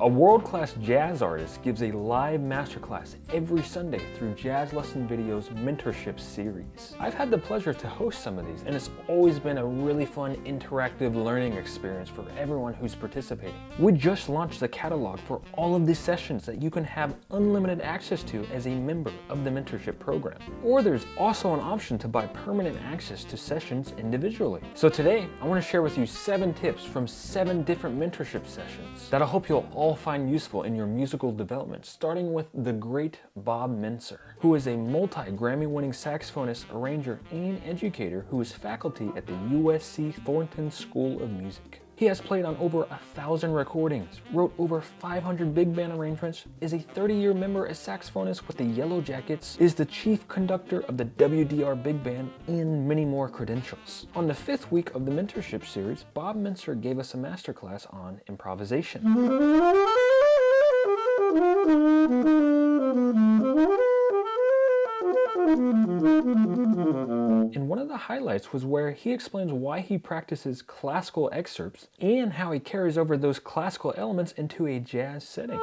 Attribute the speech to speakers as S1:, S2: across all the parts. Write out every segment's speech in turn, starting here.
S1: A world-class jazz artist gives a live masterclass every Sunday through Jazz Lesson Video's mentorship series. I've had the pleasure to host some of these, and it's always been a really fun interactive learning experience for everyone who's participating. We just launched the catalog for all of these sessions that you can have unlimited access to as a member of the mentorship program. Or there's also an option to buy permanent access to sessions individually. So today, I want to share with you 7 tips from 7 different mentorship sessions that I hope you'll all find useful in your musical development, starting with the great Bob Mintzer, who is a multi-Grammy-winning saxophonist, arranger, and educator who is faculty at the USC Thornton School of Music. He has played on over 1,000 recordings, wrote over 500 big band arrangements, is a 30-year member as saxophonist with the Yellow Jackets, is the chief conductor of the WDR Big Band, and many more credentials. On the 5th week of the mentorship series, Bob Mintzer gave us a masterclass on improvisation. And one of the highlights was where he explains why he practices classical excerpts and how he carries over those classical elements into a jazz setting.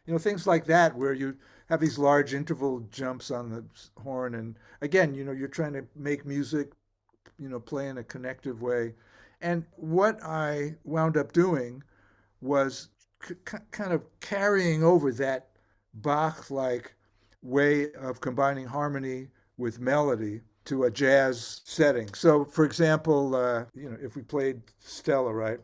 S2: You know, things like that where you have these large interval jumps on the horn, and again, you know, you're trying to make music, you know, play in a connective way. And what I wound up doing was kind of carrying over that Bach-like way of combining harmony with melody to a jazz setting. So, for example, you know, if we played Stella, right?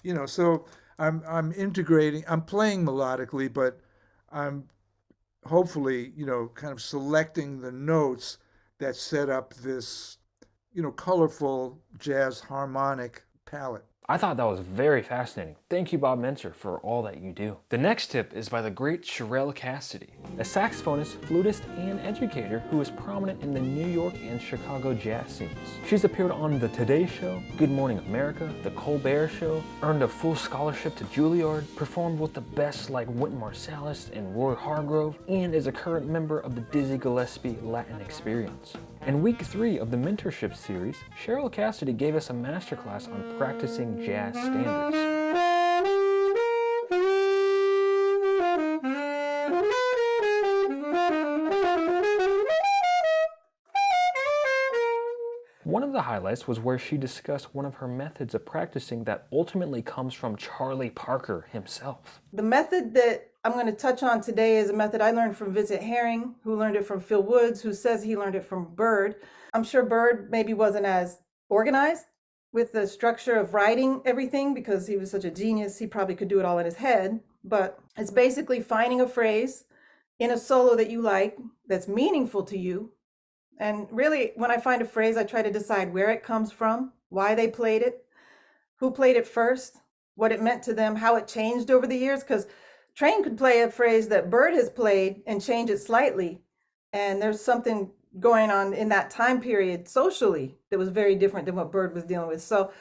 S2: You know, so I'm integrating, I'm playing melodically, but I'm hopefully, you know, kind of selecting the notes that set up this, you know, colorful jazz harmonic palette.
S1: I thought that was very fascinating. Thank you, Bob Mintzer, for all that you do. The next tip is by the great Cheryl Cassidy, a saxophonist, flutist, and educator who is prominent in the New York and Chicago jazz scenes. She's appeared on The Today Show, Good Morning America, The Colbert Show, earned a full scholarship to Juilliard, performed with the best like Wynton Marsalis and Roy Hargrove, and is a current member of the Dizzy Gillespie Latin Experience. In week 3 of the mentorship series, Cheryl Cassidy gave us a masterclass on practicing jazz standards. One of the highlights was where she discussed one of her methods of practicing that ultimately comes from Charlie Parker himself.
S3: The method that I'm going to touch on today is a method I learned from Vincent Herring, who learned it from Phil Woods, who says he learned it from Bird. I'm sure Bird maybe wasn't as organized with the structure of writing everything because he was such a genius. He probably could do it all in his head, but it's basically finding a phrase in a solo that you like, that's meaningful to you. And really, when I find a phrase, I try to decide where it comes from, why they played it, who played it first, what it meant to them, how it changed over the years, because Train could play a phrase that Bird has played and change it slightly. And there's something going on in that time period socially that was very different than what Bird was dealing with. So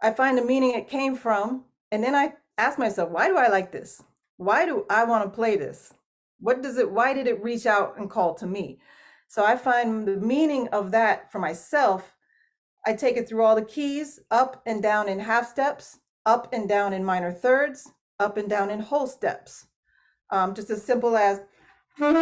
S3: I find the meaning it came from, and then I ask myself, why do I like this? Why do I want to play this? Why did it reach out and call to me? So I find the meaning of that for myself. I take it through all the keys, up and down in half steps, up and down in minor thirds, up and down in whole steps. Just as simple as, you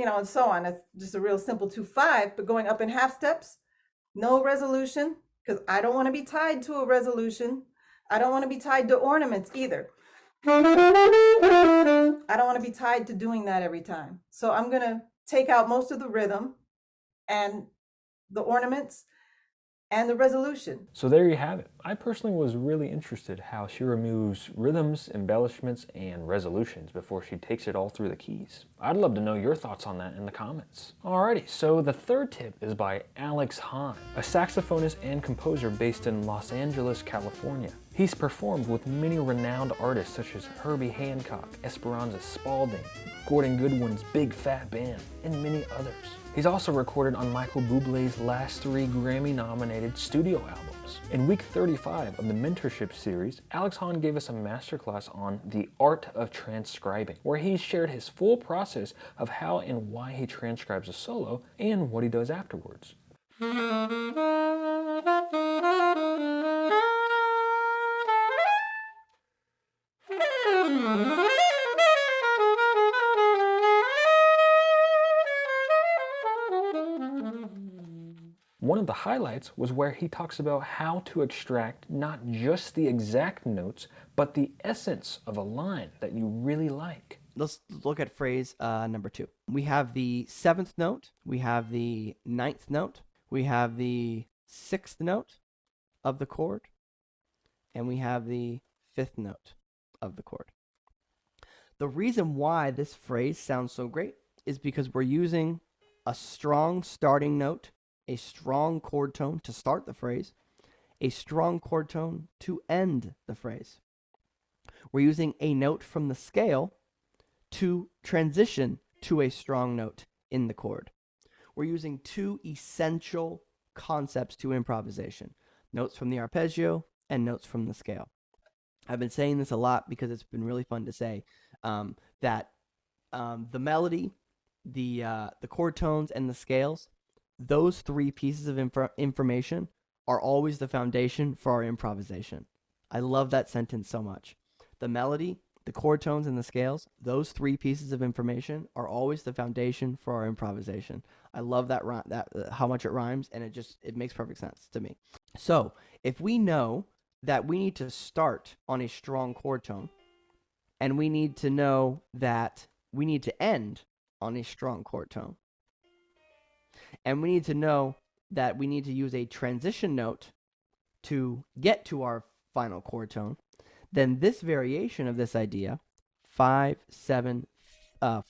S3: know, and so on. It's just a real simple 2/5, but going up in half steps, no resolution, because I don't want to be tied to a resolution. I don't want to be tied to ornaments either. I don't want to be tied to doing that every time. So I'm going to take out most of the rhythm and the ornaments and the resolution.
S1: So there you have it. I personally was really interested how she removes rhythms, embellishments, and resolutions before she takes it all through the keys. I'd love to know your thoughts on that in the comments. Alrighty, so the third tip is by Alex Hahn, a saxophonist and composer based in Los Angeles, California. He's performed with many renowned artists such as Herbie Hancock, Esperanza Spalding, Gordon Goodwin's Big Fat Band, and many others. He's also recorded on Michael Bublé's last 3 Grammy-nominated studio albums. In week 35 of the Mentorship series, Alex Hahn gave us a masterclass on the art of transcribing, where he shared his full process of how and why he transcribes a solo and what he does afterwards. One of the highlights was where he talks about how to extract not just the exact notes, but the essence of a line that you really like.
S4: Let's look at phrase number 2. We have the 7th note, we have the 9th note, we have the 6th note of the chord, and we have the 5th note of the chord. The reason why this phrase sounds so great is because we're using a strong starting note, a strong chord tone to start the phrase, a strong chord tone to end the phrase. We're using a note from the scale to transition to a strong note in the chord. We're using 2 essential concepts to improvisation: notes from the arpeggio and notes from the scale. I've been saying this a lot because it's been really fun to say that the melody, the chord tones, and the scales, those 3 pieces of information are always the foundation for our improvisation. I love that sentence so much. The melody, the chord tones, and the scales, those 3 pieces of information are always the foundation for our improvisation. I love that how much it rhymes, and it makes perfect sense to me. So if we know that we need to start on a strong chord tone, and we need to know that we need to end on a strong chord tone, and we need to know that we need to use a transition note to get to our final chord tone, then this variation of this idea, 5, 7,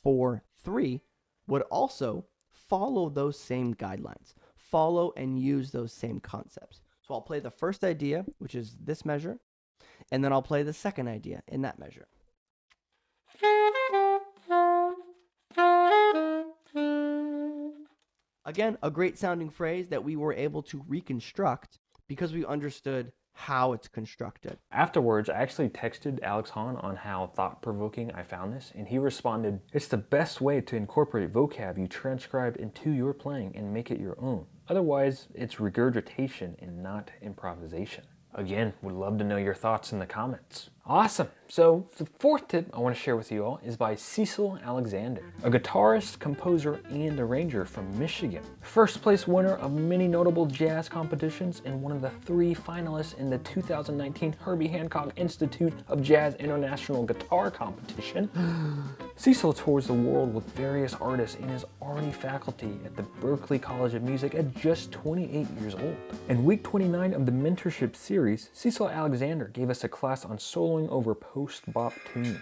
S4: 4, 3, would also follow those same guidelines, follow and use those same concepts. So I'll play the first idea, which is this measure, and then I'll play the second idea in that measure. Again, a great sounding phrase that we were able to reconstruct because we understood how it's constructed.
S1: Afterwards, I actually texted Alex Hahn on how thought-provoking I found this, and he responded, "It's the best way to incorporate vocab you transcribed into your playing and make it your own. Otherwise, it's regurgitation and not improvisation." Again, would love to know your thoughts in the comments. Awesome! So the 4th tip I want to share with you all is by Cecil Alexander, a guitarist, composer, and arranger from Michigan. First place winner of many notable jazz competitions and one of the 3 finalists in the 2019 Herbie Hancock Institute of Jazz International Guitar Competition. Cecil tours the world with various artists and is already faculty at the Berklee College of Music at just 28 years old. In week 29 of the Mentorship series, Cecil Alexander gave us a class on soloing over post-bop tunes.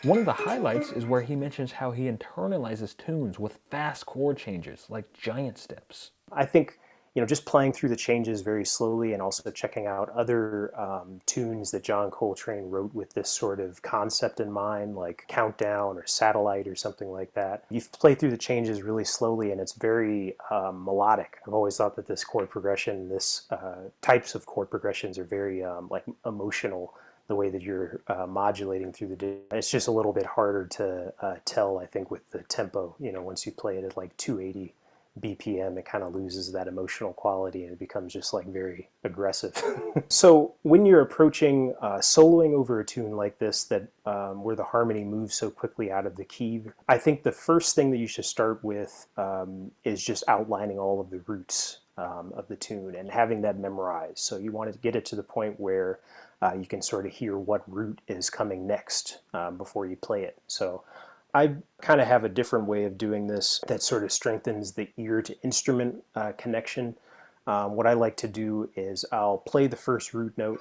S1: One of the highlights is where he mentions how he internalizes tunes with fast chord changes, like giant steps.
S5: I think, just playing through the changes very slowly and also checking out other tunes that John Coltrane wrote with this sort of concept in mind, like Countdown or Satellite or something like that. You play through the changes really slowly and it's very melodic. I've always thought that this chord progression, types of chord progressions are very like emotional, the way that you're modulating through the day. It's just a little bit harder to tell, I think, with the tempo. Once you play it at like 280 BPM, it kind of loses that emotional quality and it becomes just like very aggressive. So when you're approaching soloing over a tune like this that where the harmony moves so quickly out of the key, I think the first thing that you should start with is just outlining all of the roots of the tune and having that memorized. So you want to get it to the point where you can sort of hear what root is coming next before you play it. So I kind of have a different way of doing this that sort of strengthens the ear to instrument connection. What I like to do is I'll play the first root note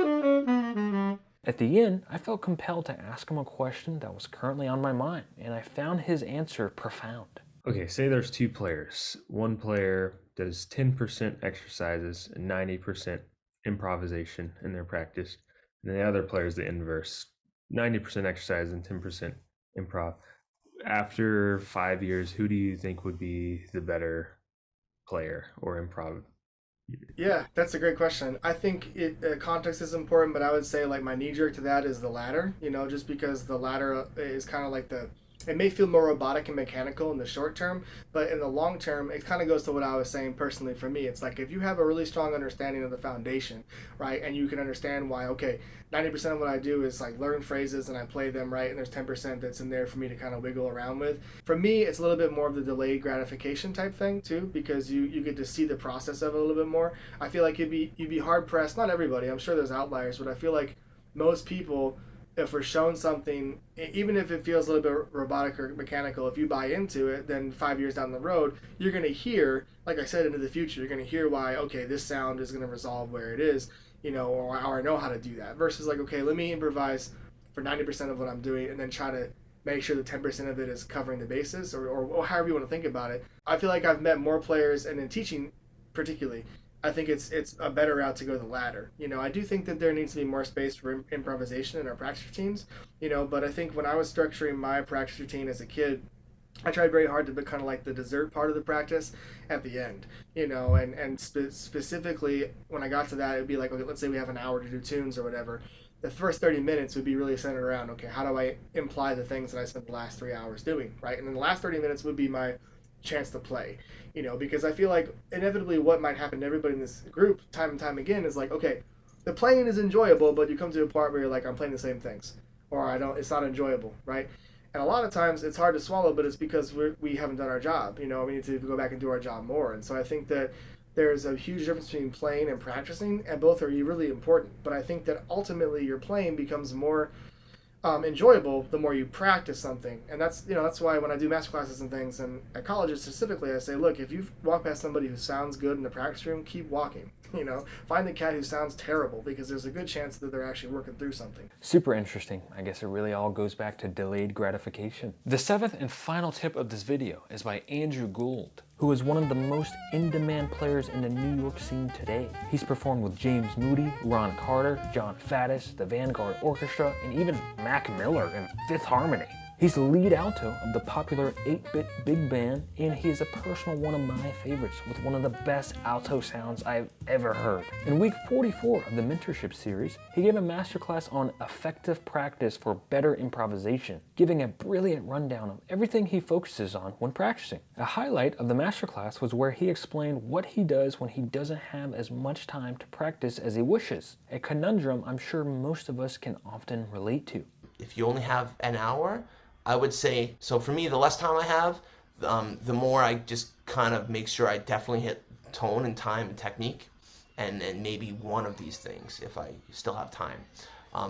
S1: At the end, I felt compelled to ask him a question that was currently on my mind, and I found his answer profound. Okay, say there's two players. One player does 10% exercises and 90% improvisation in their practice, and the other player is the inverse, 90% exercise and 10% improv. After 5 years, who do you think would be the better player or improv?
S6: Yeah, that's a great question. I think context is important, but I would say like my knee jerk to that is the latter. Just because the latter is kind of like it may feel more robotic and mechanical in the short term, but in the long term, it kind of goes to what I was saying personally for me. It's like if you have a really strong understanding of the foundation, right, and you can understand why, okay, 90% of what I do is like learn phrases and I play them right, and there's 10% that's in there for me to kind of wiggle around with. For me, it's a little bit more of the delayed gratification type thing too, because you get to see the process of it a little bit more. I feel like you'd be hard pressed. Not everybody, I'm sure there's outliers, but I feel like most people, if we're shown something, even if it feels a little bit robotic or mechanical, if you buy into it, then 5 years down the road, you're going to hear, like I said, into the future, you're going to hear why, okay, this sound is going to resolve where it is, or I know how to do that. Versus like, okay, let me improvise for 90% of what I'm doing and then try to make sure that 10% of it is covering the bases, or however you want to think about it. I feel like I've met more players, and in teaching particularly, I think it's a better route to go the latter. I do think that there needs to be more space for improvisation in our practice routines, but I think when I was structuring my practice routine as a kid, I tried very hard to be kind of like the dessert part of the practice at the end, and specifically when I got to that, it would be like, okay, let's say we have an hour to do tunes or whatever. The first 30 minutes would be really centered around, okay, how do I imply the things that I spent the last 3 hours doing, right? And then the last 30 minutes would be my chance to play, because I feel like inevitably what might happen to everybody in this group time and time again is like, okay, the playing is enjoyable, but you come to a part where you're like, I'm playing the same things, or it's not enjoyable, right? And a lot of times it's hard to swallow, but it's because we haven't done our job. We need to go back and do our job more. And so I think that there's a huge difference between playing and practicing, and both are really important. But I think that ultimately your playing becomes more enjoyable the more you practice something. And that's why when I do master classes and things, and at colleges specifically, I say, look, if you walk past somebody who sounds good in the practice room, keep walking. Find the cat who sounds terrible, because there's a good chance that they're actually working through something.
S1: Super interesting. I guess it really all goes back to delayed gratification. The seventh and final tip of this video is by Andrew Gould, who is one of the most in-demand players in the New York scene today. He's performed with James Moody, Ron Carter, John Faddis, the Vanguard Orchestra, and even Mac Miller in Fifth Harmony. He's the lead alto of the popular 8-bit big band, and he is a personal one of my favorites with one of the best alto sounds I've ever heard. In week 44 of the mentorship series, he gave a masterclass on effective practice for better improvisation, giving a brilliant rundown of everything he focuses on when practicing. A highlight of the masterclass was where he explained what he does when he doesn't have as much time to practice as he wishes, a conundrum I'm sure most of us can often relate to.
S7: If you only have an hour, I would say, so for me, the less time I have, the more I just kind of make sure I definitely hit tone and time and technique, and maybe one of these things if I still have time.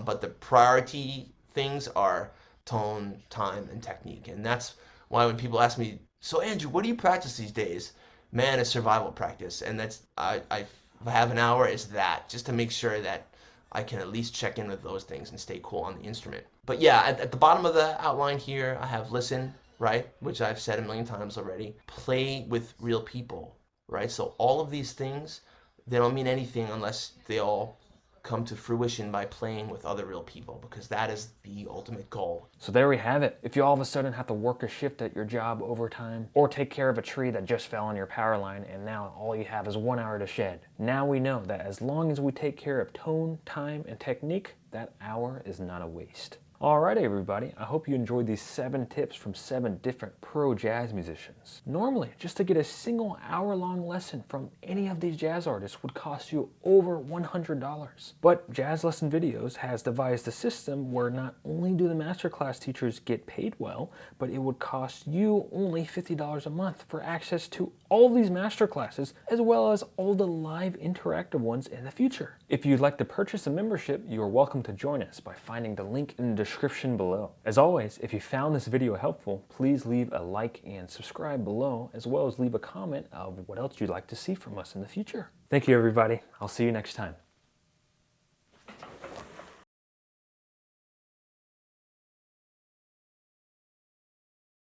S7: But the priority things are tone, time, and technique. And that's why when people ask me, so Andrew, what do you practice these days? Man, it's survival practice. And that's, if I have an hour, it's that, just to make sure that I can at least check in with those things and stay cool on the instrument. But yeah, at the bottom of the outline here, I have listen, right? Which I've said a million times already. Play with real people, right? So all of these things, they don't mean anything unless they all come to fruition by playing with other real people, because that is the ultimate goal.
S1: So there we have it. If you all of a sudden have to work a shift at your job overtime, or take care of a tree that just fell on your power line and now all you have is 1 hour to shed, now we know that as long as we take care of tone, time, and technique, that hour is not a waste. Alright everybody, I hope you enjoyed these 7 tips from 7 different pro jazz musicians. Normally, just to get a single hour-long lesson from any of these jazz artists would cost you over $100. But Jazz Lesson Videos has devised a system where not only do the masterclass teachers get paid well, but it would cost you only $50 a month for access to all of these masterclasses, as well as all the live interactive ones in the future. If you'd like to purchase a membership, you are welcome to join us by finding the link in the description below. As always, if you found this video helpful, please leave a like and subscribe below, as well as leave a comment of what else you'd like to see from us in the future. Thank you everybody. I'll see you next time.